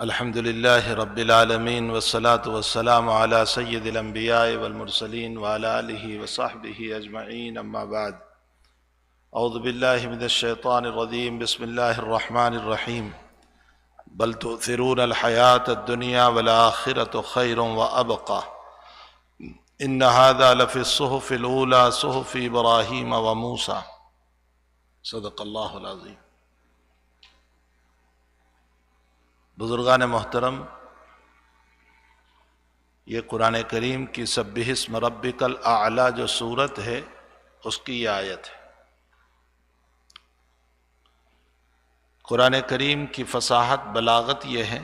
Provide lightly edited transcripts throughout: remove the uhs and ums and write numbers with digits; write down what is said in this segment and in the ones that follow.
الحمد لله رب العالمين والصلاة والسلام على سيد الأنبياء والمرسلين وعلى آله وصحبه أجمعين أما بعد أعوذ بالله من الشيطان الرجيم بسم الله الرحمن الرحيم بل تؤثرون الحياة الدنيا والآخرة خير وأبقى إن هذا لفي الصحف الأولى صحف إبراهيم وموسى صدق اللہ العظیم۔ بزرگان محترم، یہ قرآن کریم کی سبح اسم ربک الاعلی جو سورت ہے اس کی یہ آیت ہے۔ قرآن کریم کی فصاحت بلاغت یہ ہے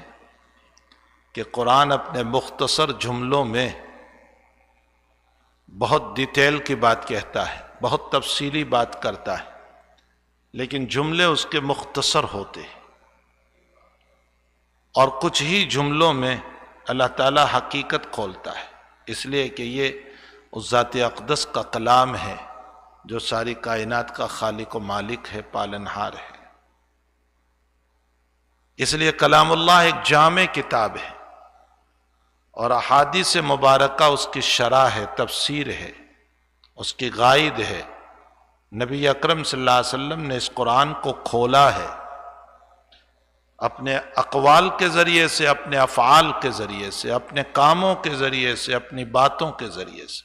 کہ قرآن اپنے مختصر جملوں میں بہت ڈیٹیل کی بات کہتا ہے، بہت تفصیلی بات کرتا ہے، لیکن جملے اس کے مختصر ہوتے ہیں، اور کچھ ہی جملوں میں اللہ تعالیٰ حقیقت کھولتا ہے، اس لیے کہ یہ اس ذات اقدس کا کلام ہے جو ساری کائنات کا خالق و مالک ہے، پالنہار ہے۔ اس لیے کلام اللہ ایک جامع کتاب ہے، اور احادیث مبارکہ اس کی شرح ہے، تفسیر ہے، اس کی غائد ہے۔ نبی اکرم صلی اللہ علیہ وسلم نے اس قرآن کو کھولا ہے، اپنے اقوال کے ذریعے سے، اپنے افعال کے ذریعے سے، اپنے کاموں کے ذریعے سے، اپنی باتوں کے ذریعے سے۔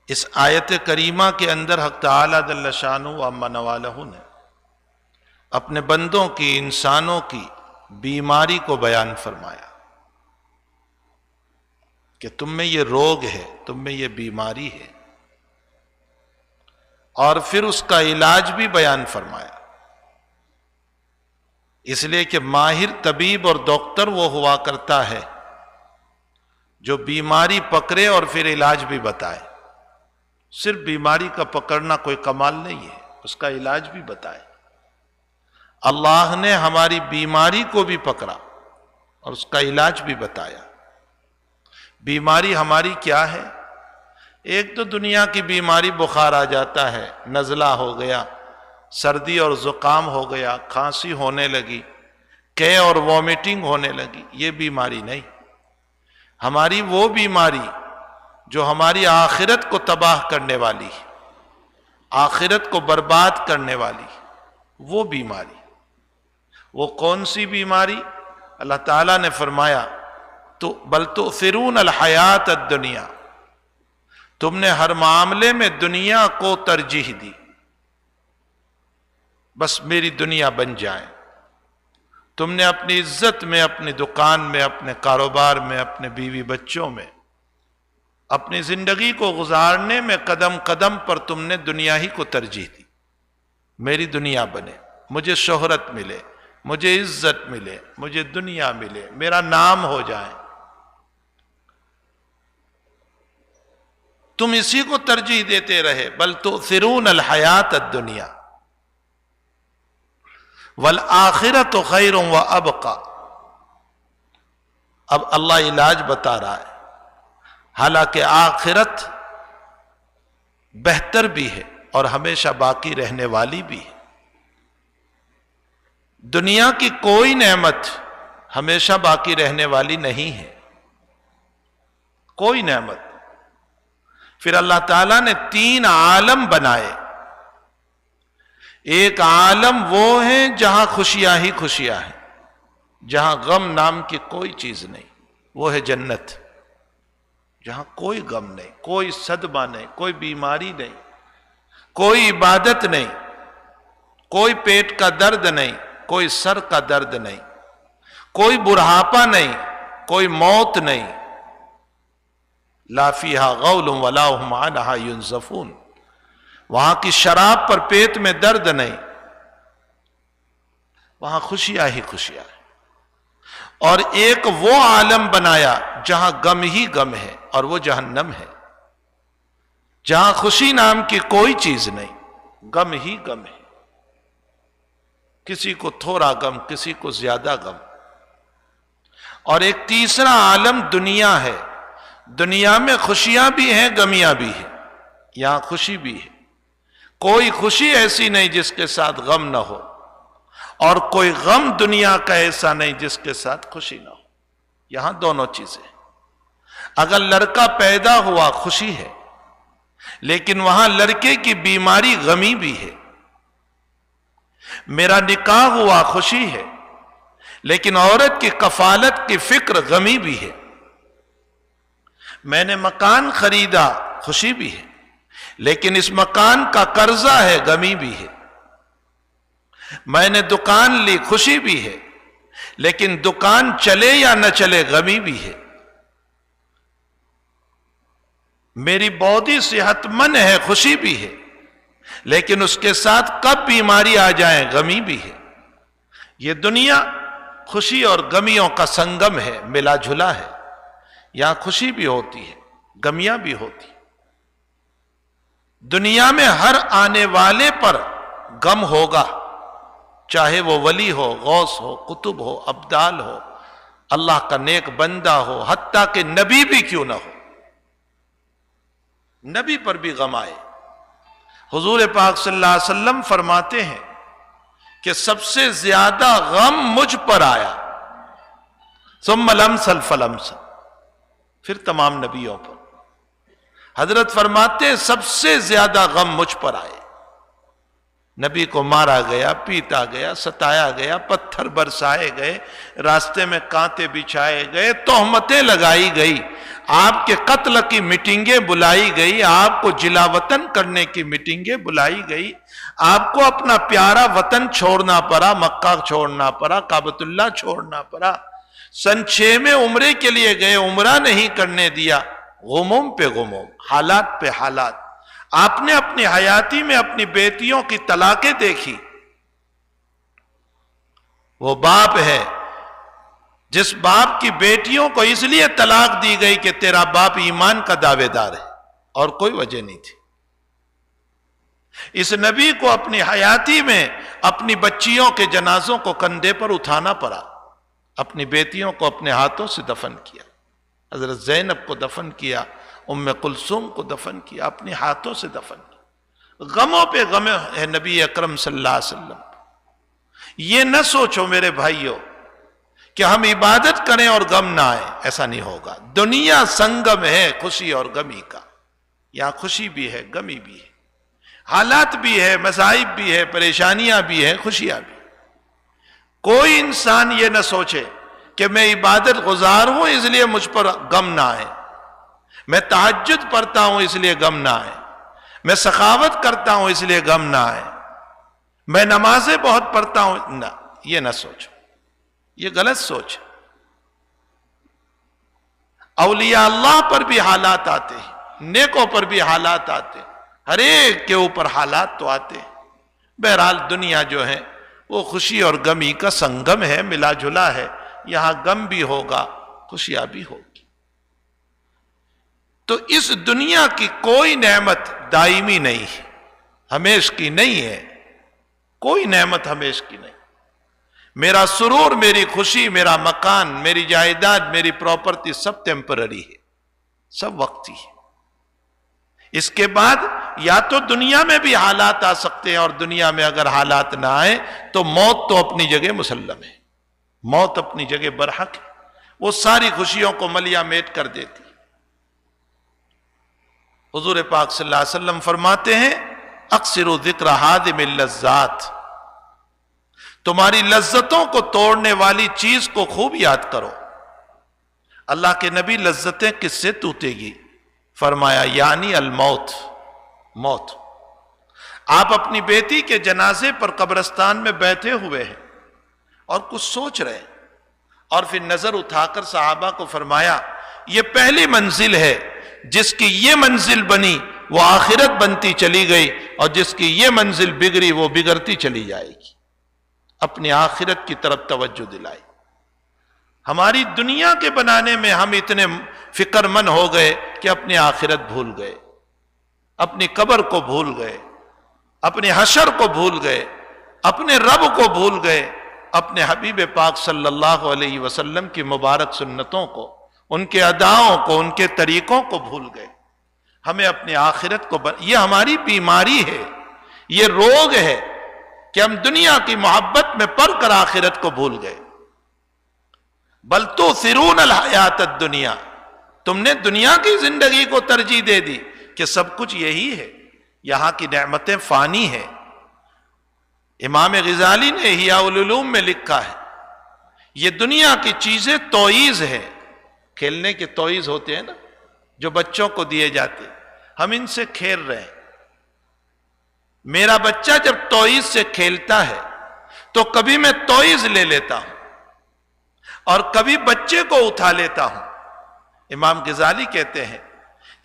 اس آیت کریمہ کے اندر حق تعالیٰ جل شانہ و عم نوالہ نے اپنے بندوں کی، انسانوں کی بیماری کو بیان فرمایا کہ تم میں یہ روگ ہے، تم میں یہ بیماری ہے، اور پھر اس کا علاج بھی بیان فرمایا۔ اس لیے کہ ماہر طبیب اور ڈاکٹر وہ ہوا کرتا ہے جو بیماری پکڑے اور پھر علاج بھی بتائے۔ صرف بیماری کا پکڑنا کوئی کمال نہیں ہے، اس کا علاج بھی بتائے۔ اللہ نے ہماری بیماری کو بھی پکڑا اور اس کا علاج بھی بتایا۔ بیماری ہماری کیا ہے؟ ایک تو دنیا کی بیماری، بخار آ جاتا ہے، نزلہ ہو گیا، سردی اور زکام ہو گیا، کھانسی ہونے لگی، قے اور وومیٹنگ ہونے لگی، یہ بیماری نہیں۔ ہماری وہ بیماری جو ہماری آخرت کو تباہ کرنے والی ہے، آخرت کو برباد کرنے والی، وہ بیماری۔ وہ کون سی بیماری؟ اللہ تعالیٰ نے فرمایا تو بل تؤثرون الحیات الدنیا، تم نے ہر معاملے میں دنیا کو ترجیح دی، بس میری دنیا بن جائے۔ تم نے اپنی عزت میں، اپنی دکان میں، اپنے کاروبار میں، اپنے بیوی بچوں میں، اپنی زندگی کو گزارنے میں قدم قدم پر تم نے دنیا ہی کو ترجیح دی۔ میری دنیا بنے، مجھے شہرت ملے، مجھے عزت ملے، مجھے دنیا ملے، میرا نام ہو جائے۔ تم اسی کو ترجیح دیتے رہے۔ بل تؤثرون الحیات الدنیا والآخرۃ خیر وابقی۔ اب اللہ علاج بتا رہا ہے، حالانکہ آخرت بہتر بھی ہے اور ہمیشہ باقی رہنے والی بھی ہے۔ دنیا کی کوئی نعمت ہمیشہ باقی رہنے والی نہیں ہے، کوئی نعمت۔ پھر اللہ تعالیٰ نے 3 عالم بنائے۔ ایک عالم وہ ہے جہاں خوشیاں ہی خوشیاں ہیں، جہاں غم نام کی کوئی چیز نہیں، وہ ہے جنت، جہاں کوئی غم نہیں، کوئی صدمہ نہیں، کوئی بیماری نہیں، کوئی عبادت نہیں، کوئی پیٹ کا درد نہیں، کوئی سر کا درد نہیں، کوئی بڑھاپا نہیں، کوئی موت نہیں۔ لا فیہا غول ولا ہم عنہا ینزفون، وہاں کی شراب پر پیٹ میں درد نہیں، وہاں خوشیاں ہی خوشیاں ہیں۔ اور ایک وہ عالم بنایا جہاں غم ہی غم ہے، اور وہ جہنم ہے، جہاں خوشی نام کی کوئی چیز نہیں، غم ہی غم ہے، کسی کو تھوڑا غم، کسی کو زیادہ غم۔ اور ایک تیسرا عالم دنیا ہے، دنیا میں خوشیاں بھی ہیں، غمیاں بھی ہیں، یہاں خوشی بھی ہے، کوئی خوشی ایسی نہیں جس کے ساتھ غم نہ ہو، اور کوئی غم دنیا کا ایسا نہیں جس کے ساتھ خوشی نہ ہو. یہاں دونوں چیزیں. اگر لڑکا پیدا ہوا خوشی ہے، لیکن وہاں لڑکے کی بیماری غمی بھی ہے. میرا نکاح ہوا خوشی ہے، لیکن عورت کی کفالت کی فکر غمی بھی ہے. میں نے مکان خریدا خوشی بھی ہے، لیکن اس مکان کا قرضہ ہے غمی بھی ہے. میں نے دکان لی خوشی بھی ہے، لیکن دکان چلے یا نہ چلے غمی بھی ہے. میری باڈی صحت مند ہے خوشی بھی ہے، لیکن اس کے ساتھ کب بیماری آ جائے غمی بھی ہے. یہ دنیا خوشی اور غمیوں کا سنگم ہے، ملا جھلا ہے. یہاں خوشی بھی ہوتی ہے، غمیاں بھی ہوتی ہیں. دنیا میں ہر آنے والے پر غم ہوگا، چاہے وہ ولی ہو، غوث ہو، قطب ہو، ابدال ہو، اللہ کا نیک بندہ ہو، حتیٰ کہ نبی بھی کیوں نہ ہو. نبی پر بھی غم آئے. حضور پاک صلی اللہ علیہ وسلم فرماتے ہیں کہ سب سے زیادہ غم مجھ پر آیا، ثم الامثل فالامثل، پھر تمام نبیوں پر. حضرت فرماتے ہیں سب سے زیادہ غم مجھ پر آئے. نبی کو مارا گیا، پیٹا گیا، ستایا گیا، پتھر برسائے گئے، راستے میں کانٹے بچھائے گئے، تہمتیں لگائی گئی، آپ کے قتل کی میٹنگیں بلائی گئی، آپ کو جلا وطن کرنے کی میٹنگیں بلائی گئی، آپ کو اپنا پیارا وطن چھوڑنا پڑا، مکہ چھوڑنا پڑا، کعبۃ اللہ چھوڑنا پڑا. سن 6 میں عمرے کے لیے گئے، عمرہ نہیں کرنے دیا. غموم پہ غموم، حالات پہ حالات. آپ نے اپنی حیاتی میں اپنی بیٹیوں کی طلاقیں دیکھی. وہ باپ ہے جس باپ کی بیٹیوں کو اس لیے طلاق دی گئی کہ تیرا باپ ایمان کا دعوے دار ہے، اور کوئی وجہ نہیں تھی. اس نبی کو اپنی حیاتی میں اپنی بچیوں کے جنازوں کو کندھے پر اٹھانا پڑا. اپنی بیٹیوں کو اپنے ہاتھوں سے دفن کیا. حضرت زینب کو دفن کیا، ام کلثوم کو دفن کیا، اپنے ہاتھوں سے دفن کیا. غموں پہ غم ہے نبی اکرم صلی اللہ علیہ وسلم. یہ نہ سوچو میرے بھائیوں کہ ہم عبادت کریں اور غم نہ آئے، ایسا نہیں ہوگا. دنیا سنگم ہے خوشی اور غمی کا. یہاں خوشی بھی ہے، غمی بھی ہے، حالات بھی ہے، مصائب بھی ہے، پریشانیاں بھی ہیں، خوشیاں بھی. کوئی انسان یہ نہ سوچے کہ میں عبادت گزار ہوں اس لیے مجھ پر غم نہ آئے، میں تہجد پڑھتا ہوں اس لیے غم نہ آئے، میں سخاوت کرتا ہوں اس لیے غم نہ آئے، میں نمازیں بہت پڑھتا ہوں. نہ، یہ نہ سوچو، یہ غلط سوچ. اولیاء اللہ پر بھی حالات آتے ہیں، نیکوں پر بھی حالات آتے ہیں، ہر ایک کے اوپر حالات تو آتے ہیں. بہرحال دنیا جو ہے وہ خوشی اور غمی کا سنگم ہے، ملا جلا ہے. یہاں غم بھی ہوگا، خوشیاں بھی ہوگی. تو اس دنیا کی کوئی نعمت دائمی نہیں ہے، ہمیش کی نہیں ہے. کوئی نعمت ہمیش کی نہیں. میرا سرور، میری خوشی، میرا مکان، میری جائیداد، میری پراپرٹی سب ٹیمپرری ہے، سب وقتی ہے. اس کے بعد یا تو دنیا میں بھی حالات آ سکتے ہیں، اور دنیا میں اگر حالات نہ آئے تو موت تو اپنی جگہ مسلم ہے، موت اپنی جگہ برحق ہے. وہ ساری خوشیوں کو ملیا میٹ کر دیتی. حضور پاک صلی اللہ علیہ وسلم فرماتے ہیں اکثروا ذکر ہادم اللذات، تمہاری لذتوں کو توڑنے والی چیز کو خوب یاد کرو. اللہ کے نبی لذتیں کس سے ٹوٹے گی؟ فرمایا یعنی الموت، موت. آپ اپنی بیٹی کے جنازے پر قبرستان میں بیٹھے ہوئے ہیں اور کچھ سوچ رہے ہیں، اور پھر نظر اٹھا کر صحابہ کو فرمایا یہ پہلی منزل ہے، جس کی یہ منزل بنی وہ آخرت بنتی چلی گئی، اور جس کی یہ منزل بگڑی وہ بگڑتی چلی جائے گی. اپنی آخرت کی طرف توجہ دلائی. ہماری دنیا کے بنانے میں ہم اتنے فکر مند ہو گئے کہ اپنی آخرت بھول گئے، اپنی قبر کو بھول گئے، اپنے حشر کو بھول گئے، اپنے رب کو بھول گئے، اپنے حبیب پاک صلی اللہ علیہ وسلم کی مبارک سنتوں کو، ان کے اداؤں کو، ان کے طریقوں کو بھول گئے. ہمیں اپنی آخرت کو یہ ہماری بیماری ہے، یہ روگ ہے. کہ ہم دنیا کی محبت میں پڑ کر آخرت کو بھول گئے. بل تؤثرون الحیات الدنیا، تم نے دنیا کی زندگی کو ترجیح دے دی کہ سب کچھ یہی ہے، یہاں کی نعمتیں فانی ہیں. امام غزالی نے احیاء العلوم میں لکھا ہے یہ دنیا کی چیزیں توئیز ہیں. کھیلنے کے توئیز ہوتے ہیں نا جو بچوں کو دیے جاتے، ہم ان سے کھیل رہے ہیں. میرا بچہ جب توئیز سے کھیلتا ہے تو کبھی میں توئیز لے لیتا ہوں اور کبھی بچے کو اٹھا لیتا ہوں. امام غزالی کہتے ہیں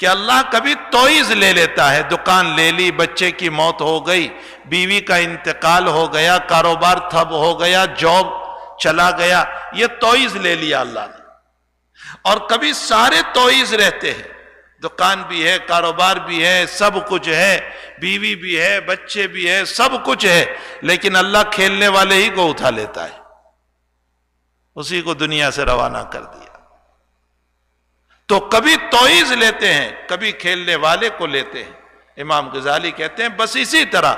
کہ اللہ کبھی توئیز لے لیتا ہے، دکان لے لی، بچے کی موت ہو گئی، بیوی کا انتقال ہو گیا، کاروبار ٹھپ ہو گیا، جاب چلا گیا، یہ توئیز لے لیا اللہ نے. اور کبھی سارے توئیز رہتے ہیں، دکان بھی ہے، کاروبار بھی ہے، سب کچھ ہے، بیوی بھی ہے، بچے بھی ہے، سب کچھ ہے، لیکن اللہ کھیلنے والے ہی کو اٹھا لیتا ہے، اسی کو دنیا سے روانہ کر دیا. تو کبھی توئیز لیتے ہیں، کبھی کھیلنے والے کو لیتے ہیں. امام غزالی کہتے ہیں بس اسی طرح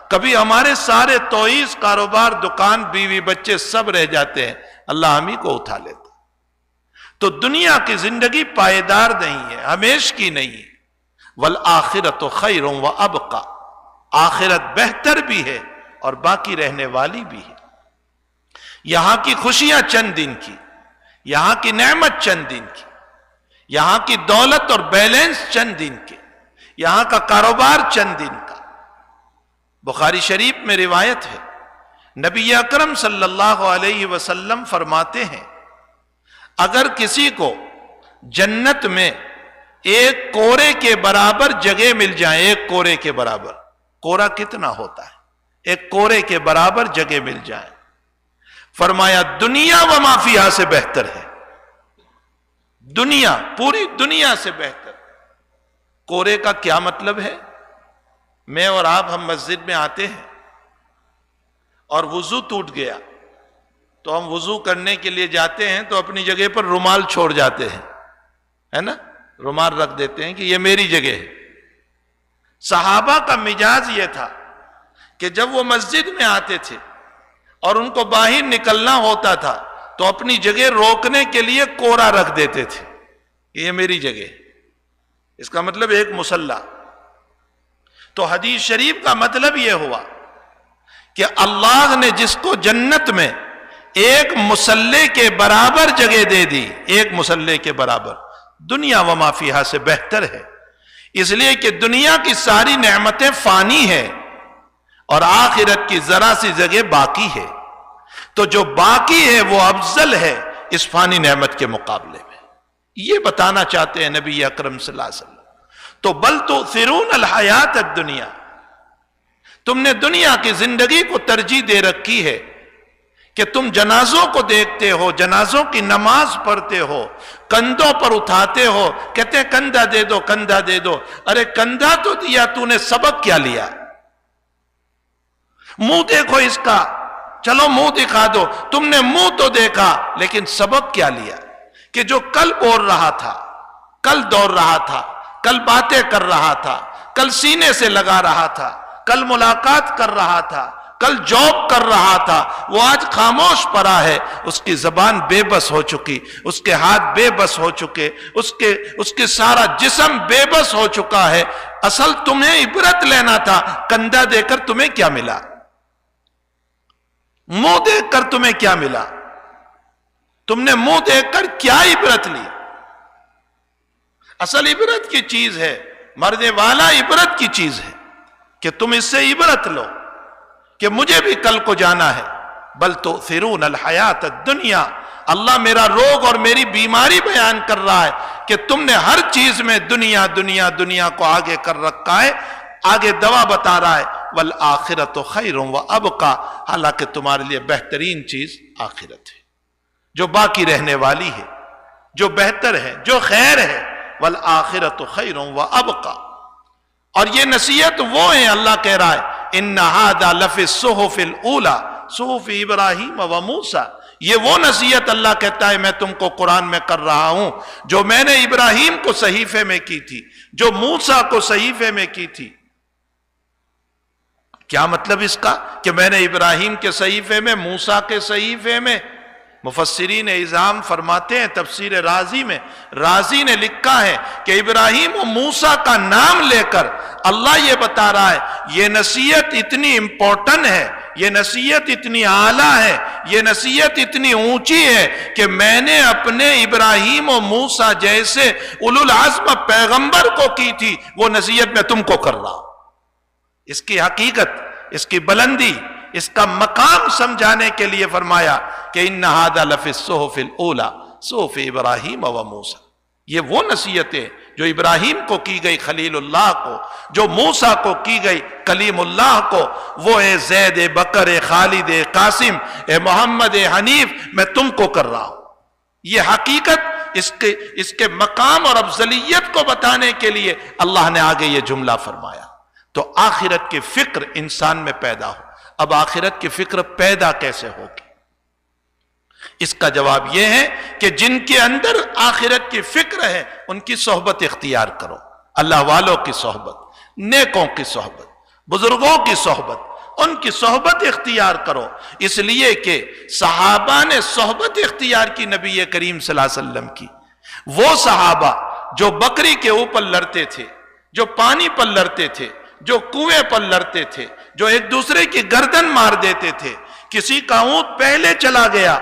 کبھی ہمارے سارے توئیز، کاروبار، دکان، بیوی، بچے سب رہ جاتے ہیں، اللہ ہم ہی کو اٹھا لیتا. تو دنیا کی زندگی پائیدار نہیں ہے، ہمیش کی نہیں ہے. والآخرۃ خیر وابقی، آخرت بہتر بھی ہے اور باقی رہنے والی بھی ہے. یہاں کی خوشیاں چند دن کی، یہاں کی نعمت چند دن کی، یہاں کی دولت اور بیلنس چند دن کے، یہاں کا کاروبار چند دن کا. بخاری شریف میں روایت ہے نبی اکرم صلی اللہ علیہ وسلم فرماتے ہیں اگر کسی کو جنت میں ایک کورے کے برابر جگہ مل جائے، ایک کورے کے برابر، کورا کتنا ہوتا ہے، ایک کورے کے برابر جگہ مل جائے، فرمایا دنیا و ما فیہا سے بہتر ہے. دنیا، پوری دنیا سے بہتر. کورے کا کیا مطلب ہے؟ میں اور آپ ہم مسجد میں آتے ہیں اور وضو ٹوٹ گیا تو ہم وضو کرنے کے لیے جاتے ہیں تو اپنی جگہ پر رومال چھوڑ جاتے ہیں، ہے نا، رومال رکھ دیتے ہیں کہ یہ میری جگہ ہے. صحابہ کا مزاج یہ تھا کہ جب وہ مسجد میں آتے تھے اور ان کو باہر نکلنا ہوتا تھا تو اپنی جگہ روکنے کے لیے کورا رکھ دیتے تھے کہ یہ میری جگہ ہے. اس کا مطلب ایک مصلی. تو حدیث شریف کا مطلب یہ ہوا کہ اللہ نے جس کو جنت میں ایک مصلی کے برابر جگہ دے دی، ایک مصلی کے برابر، دنیا و ما فیہا سے بہتر ہے. اس لیے کہ دنیا کی ساری نعمتیں فانی ہیں اور آخرت کی ذرا سی جگہ باقی ہے. تو جو باقی ہے وہ افضل ہے اس فانی نعمت کے مقابلے میں. یہ بتانا چاہتے ہیں نبی اکرم صلی اللہ علیہ وسلم. تو بل تؤثرون الحیات الدنیا، تم نے دنیا کی زندگی کو ترجیح دے رکھی ہے کہ تم جنازوں کو دیکھتے ہو، جنازوں کی نماز پڑھتے ہو، کندھوں پر اٹھاتے ہو، کہتے ہیں کندھا دے دو، کندھا دے دو. ارے کندھا تو دیا، تو نے سبق کیا لیا؟ منہ دیکھو اس کا، چلو منہ دکھا دو، تم نے منہ تو دیکھا لیکن سبق کیا لیا؟ کہ جو کل بول رہا تھا، کل دوڑ رہا تھا، کل باتیں کر رہا تھا، کل سینے سے لگا رہا تھا، کل ملاقات کر رہا تھا، کل جاب کر رہا تھا، وہ آج خاموش پڑا ہے. اس کی زبان بے بس ہو چکی، اس کے ہاتھ بے بس ہو چکے، اس کے سارا جسم بے بس ہو چکا ہے. اصل تمہیں عبرت لینا تھا، کندھا دے کر تمہیں کیا ملا؟ منہ دیکھ کر تمہیں کیا ملا؟ تم نے منہ دیکھ کر کیا عبرت لی؟ اصل عبرت کی چیز ہے، مرنے والا عبرت کی چیز ہے کہ تم اس سے عبرت لو کہ مجھے بھی کل کو جانا ہے. بل تؤثرون الحیات الدنیا، اللہ میرا روگ اور میری بیماری بیان کر رہا ہے کہ تم نے ہر چیز میں دنیا دنیا دنیا کو آگے کر رکھا ہے. آگے دوا بتا رہا ہے والآخرۃ خیر وابقی، حالانکہ تمہارے لیے بہترین چیز آخرت ہے جو باقی رہنے والی ہے، جو بہتر ہے، جو خیر ہے. والآخرۃ خیر وابقی. اور یہ نصیحت وہ ہیں، اللہ کہہ رہا ہے ان ھذا لفی الصحف الاولی صحف ابراہیم و موسیٰ. یہ وہ نصیحت اللہ کہتا ہے میں تم کو قرآن میں کر رہا ہوں جو میں نے ابراہیم کو صحیفے میں کی تھی، جو موسیٰ کو صحیفے میں کی تھی. کیا مطلب اس کا کہ میں نے ابراہیم کے صحیفے میں، موسیٰ کے صحیفے میں؟ مفسرین اعظام فرماتے ہیں تفسیر رازی میں، رازی نے لکھا ہے کہ ابراہیم و موسیٰ کا نام لے کر اللہ یہ بتا رہا ہے یہ نصیحت اتنی امپورٹنٹ ہے، یہ نصیحت اتنی اعلیٰ ہے، یہ نصیحت اتنی اونچی ہے کہ میں نے اپنے ابراہیم و موسیٰ جیسے اولو العزم پیغمبر کو کی تھی، وہ نصیحت میں تم کو کر رہا ہوں۔ اس کی حقیقت، اس کی بلندی، اس کا مقام سمجھانے کے لیے فرمایا کہ ان ھذا لفی الصحف الاولی صحف ابراہیم و موسیٰ۔ یہ وہ نصیحتیں جو ابراہیم کو کی گئی خلیل اللہ کو، جو موسیٰ کو کی گئی کلیم اللہ کو، وہ اے زید، اے بکر، اے خالد، اے قاسم، اے محمد، اے حنیف، میں تم کو کر رہا ہوں۔ یہ حقیقت، اس کے مقام اور افضلیت کو بتانے کے لیے اللہ نے آگے یہ جملہ فرمایا۔ تو آخرت کی فکر انسان میں پیدا ہو۔ اب آخرت کی فکر پیدا کیسے ہوگی؟ اس کا جواب یہ ہے کہ جن کے اندر آخرت کی فکر ہے ان کی صحبت اختیار کرو، اللہ والوں کی صحبت، نیکوں کی صحبت، بزرگوں کی صحبت، ان کی صحبت اختیار کرو۔ اس لیے کہ صحابہ نے صحبت اختیار کی نبی کریم صلی اللہ علیہ وسلم کی۔ وہ صحابہ جو بکری کے اوپر لڑتے تھے، جو پانی پر لڑتے تھے، جو کنویں پر لڑتے تھے، جو ایک دوسرے کی گردن مار دیتے تھے، کسی کا اونٹ پہلے چلا گیا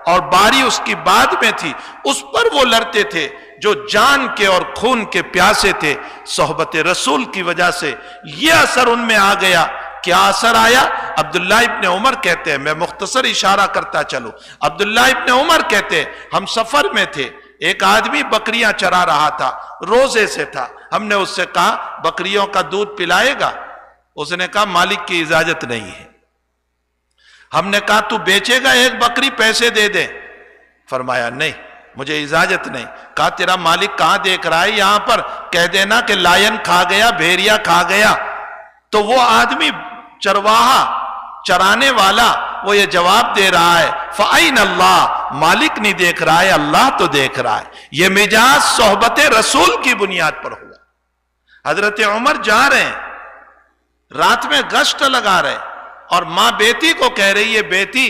اور باری اس کی بعد میں تھی، اس پر وہ لڑتے تھے، جو جان کے اور خون کے پیاسے تھے، صحبت رسول کی وجہ سے یہ اثر ان میں آ گیا۔ کیا اثر آیا؟ عبداللہ ابن عمر کہتے ہیں، میں مختصر اشارہ کرتا چلوں، عبداللہ ابن عمر کہتے ہیں ہم سفر میں تھے، ایک آدمی بکریاں چرا رہا تھا، روزے سے تھا، ہم نے اس سے کہا بکریوں کا دودھ پلائے گا؟ اس نے کہا مالک کی اجازت نہیں ہے۔ ہم نے کہا تو بیچے گا ایک بکری، پیسے دے دے؟ فرمایا نہیں، مجھے اجازت نہیں۔ کہا تیرا مالک کہاں دیکھ رہا ہے؟ یہاں پر کہہ دینا کہ لائن کھا گیا، بھیڑیا کھا گیا۔ تو وہ آدمی چرواہا، چرانے والا، وہ یہ جواب دے رہا ہے فَأَيْنَ اللَّهُ، مالک نہیں دیکھ رہا ہے، اللہ تو دیکھ رہا ہے۔ یہ مجاز صحبت رسول کی بنیاد پر ہوا۔ حضرت عمر جا رہے ہیں، رات میں گشت لگا رہے، اور ماں بیٹی کو کہہ رہی ہے بیٹی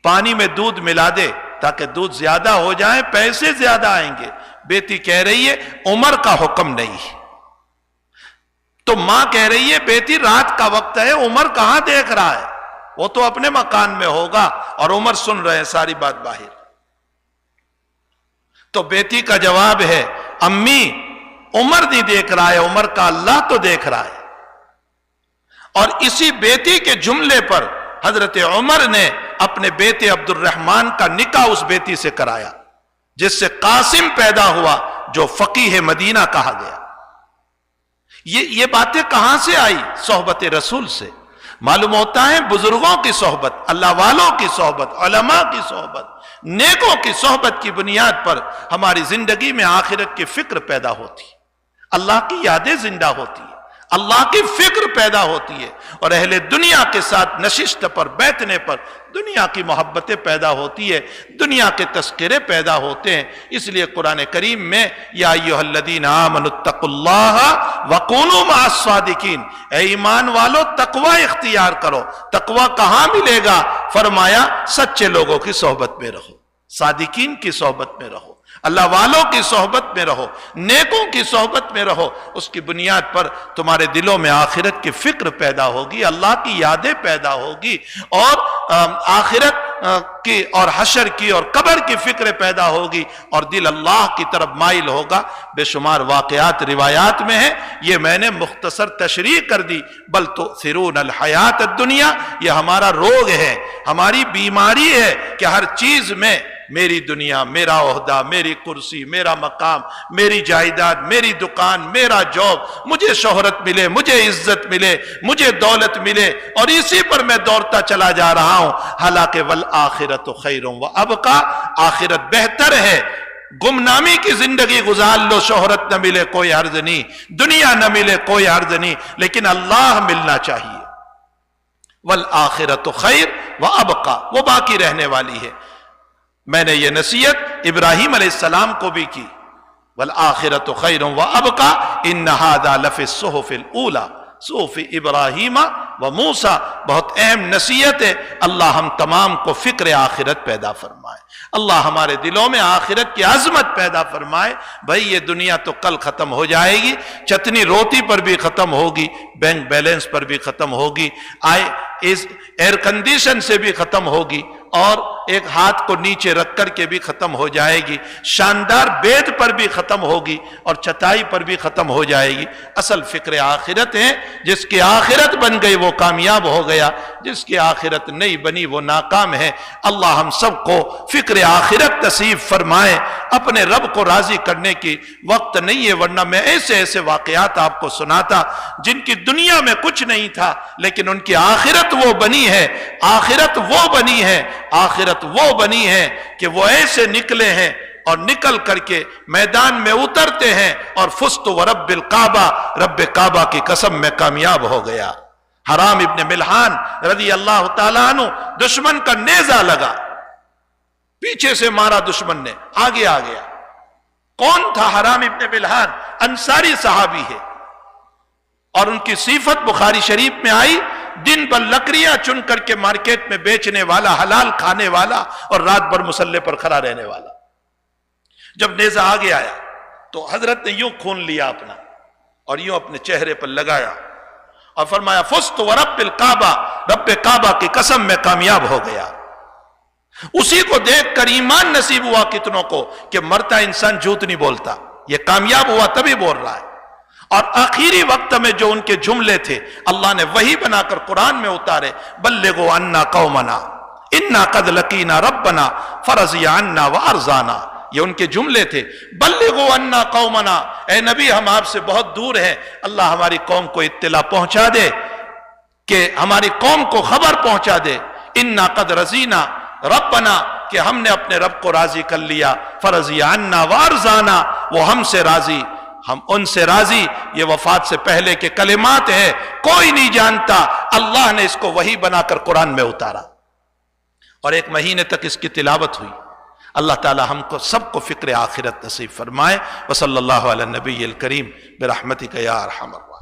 پانی میں دودھ ملا دے تاکہ دودھ زیادہ ہو جائے، پیسے زیادہ آئیں گے۔ بیٹی کہہ رہی ہے عمر کا حکم نہیں۔ تو ماں کہہ رہی ہے بیٹی رات کا وقت ہے، عمر کہاں دیکھ رہا ہے، وہ تو اپنے مکان میں ہوگا، اور عمر سن رہے ہیں ساری بات باہر۔ تو بیٹی کا جواب ہے امی عمر نہیں دیکھ رہا ہے، عمر کا اللہ تو دیکھ رہا ہے۔ اور اسی بیٹی کے جملے پر حضرت عمر نے اپنے بیٹے عبد الرحمن کا نکاح اس بیٹی سے کرایا، جس سے قاسم پیدا ہوا جو فقیہ مدینہ کہا گیا۔ یہ باتیں کہاں سے آئی؟ صحبت رسول سے۔ معلوم ہوتا ہے بزرگوں کی صحبت، اللہ والوں کی صحبت، علماء کی صحبت، نیکوں کی صحبت کی بنیاد پر ہماری زندگی میں آخرت کی فکر پیدا ہوتی ہے، اللہ کی یادیں زندہ ہوتی ہیں، اللہ کی فکر پیدا ہوتی ہے، اور اہل دنیا کے ساتھ نشست پر بیٹھنے پر دنیا کی محبتیں پیدا ہوتی ہے، دنیا کے تذکرے پیدا ہوتے ہیں۔ اس لیے قرآن کریم میں یا ایھا الذین آمنوا اتقوا اللہ وکونوا مع الصادقین، اے ایمان والو تقوی اختیار کرو۔ تقوی کہاں ملے گا؟ فرمایا سچے لوگوں کی صحبت میں رہو، صادقین کی صحبت میں رہو، اللہ والوں کی صحبت میں رہو، نیکوں کی صحبت میں رہو۔ اس کی بنیاد پر تمہارے دلوں میں آخرت کی فکر پیدا ہوگی، اللہ کی یادیں پیدا ہوگی، اور آخرت کی اور حشر کی اور قبر کی فکر پیدا ہوگی، اور دل اللہ کی طرف مائل ہوگا۔ بے شمار واقعات روایات میں ہیں، یہ میں نے مختصر تشریح کر دی۔ بل تؤثرون الحیات الدنیا، یہ ہمارا روگ ہے، ہماری بیماری ہے کہ ہر چیز میں میری دنیا، میرا عہدہ، میری کرسی، میرا مقام، میری جائیداد، میری دکان، میرا جاب، مجھے شہرت ملے، مجھے عزت ملے، مجھے دولت ملے، اور اسی پر میں دوڑتا چلا جا رہا ہوں۔ حالانکہ والآخرۃ خیر وابقیٰ، آخرت بہتر ہے۔ گمنامی کی زندگی گزار لو، شہرت نہ ملے کوئی عرض نہیں، دنیا نہ ملے کوئی عرض نہیں، لیکن اللہ ملنا چاہیے۔ والآخرۃ خیر وابقیٰ، وہ باقی رہنے والی ہے۔ میں نے یہ نصیحت ابراہیم علیہ السلام کو بھی کی، والآخرۃ خیر وابقیٰ ان ھذا لفی الصحف الاولی صحف ابراہیم و موسیٰ. بہت اہم نصیحت ہے. اللہ ہم تمام کو فکر آخرت پیدا فرمائے. اللہ ہمارے دلوں میں آخرت کی عظمت پیدا فرمائے. بھائی یہ دنیا تو کل ختم ہو جائے گی، چٹنی روٹی پر بھی ختم ہوگی، بینک بیلنس پر بھی ختم ہوگی، اس ایئر کنڈیشن سے بھی ختم ہوگی، اور ایک ہاتھ کو نیچے رکھ کر کے بھی ختم ہو جائے گی، شاندار بیڈ پر بھی ختم ہوگی اور چٹائی پر بھی ختم ہو جائے گی. اصل فکر آخرت ہے. جس کی آخرت بن گئی وہ کامیاب ہو گیا، جس کی آخرت نہیں بنی وہ ناکام ہے. اللہ ہم سب کو فکر آخرت نصیب فرمائے. اپنے رب کو راضی کرنے کی وقت نہیں ہے، ورنہ میں ایسے ایسے واقعات آپ کو سناتا جن کی دنیا میں کچھ نہیں تھا لیکن ان کی آخرت وہ بنی ہے. آخرت وہ بنی ہے، آخرت وہ بنی ہے کہ وہ ایسے نکلے ہیں اور نکل کر کے میدان میں اترتے ہیں اور فزت ورب الکعبہ، رب کعبہ کی قسم میں کامیاب ہو گیا. حرام ابن ملحان رضی اللہ تعالیٰ عنہ، دشمن کا نیزہ لگا، پیچھے سے مارا دشمن نے، آگے آ گیا. کون تھا حرام ابن ملحان؟ انصاری صحابی ہے، اور ان کی صفت بخاری شریف میں آئی، دن بھر لکڑیاں چن کر کے مارکیٹ میں بیچنے والا، حلال کھانے والا، اور رات بھر مسلح پر کھڑا رہنے والا. جب نیزہ آگے آیا تو حضرت نے یوں خون لیا اپنا اور یوں اپنے چہرے پر لگایا اور فرمایا فزت ورب الکعبہ، رب کعبہ کی قسم میں کامیاب ہو گیا. اسی کو دیکھ کر ایمان نصیب ہوا کتنوں کو کہ مرتا انسان جھوٹ نہیں بولتا. یہ کامیاب ہوا تبھی بول رہا ہے. اور آخری وقت میں جو ان کے جملے تھے اللہ نے وہی بنا کر قرآن میں اتارے، بلغوا عنا قومنا انا قد لقینا ربنا فرضی عنا وارزانا. یہ ان کے جملے تھے، بلغوا عنا قومنا، اے نبی ہم آپ سے بہت دور ہیں، اللہ ہماری قوم کو اطلاع پہنچا دے، کہ ہماری قوم کو خبر پہنچا دے، انا قد رضینا ربنا، کہ ہم نے اپنے رب کو راضی کر لیا، فرضی عنا وارزانا، وہ ہم سے راضی ہم ان سے راضی. یہ وفات سے پہلے کے کلمات ہیں، کوئی نہیں جانتا. اللہ نے اس کو وحی بنا کر قرآن میں اتارا اور 1 مہینے تک اس کی تلاوت ہوئی. اللہ تعالی ہم کو سب کو فکر آخرت نصیب فرمائے. وصلی اللہ علی النبی الکریم برحمتک یا ارحم الراحمین.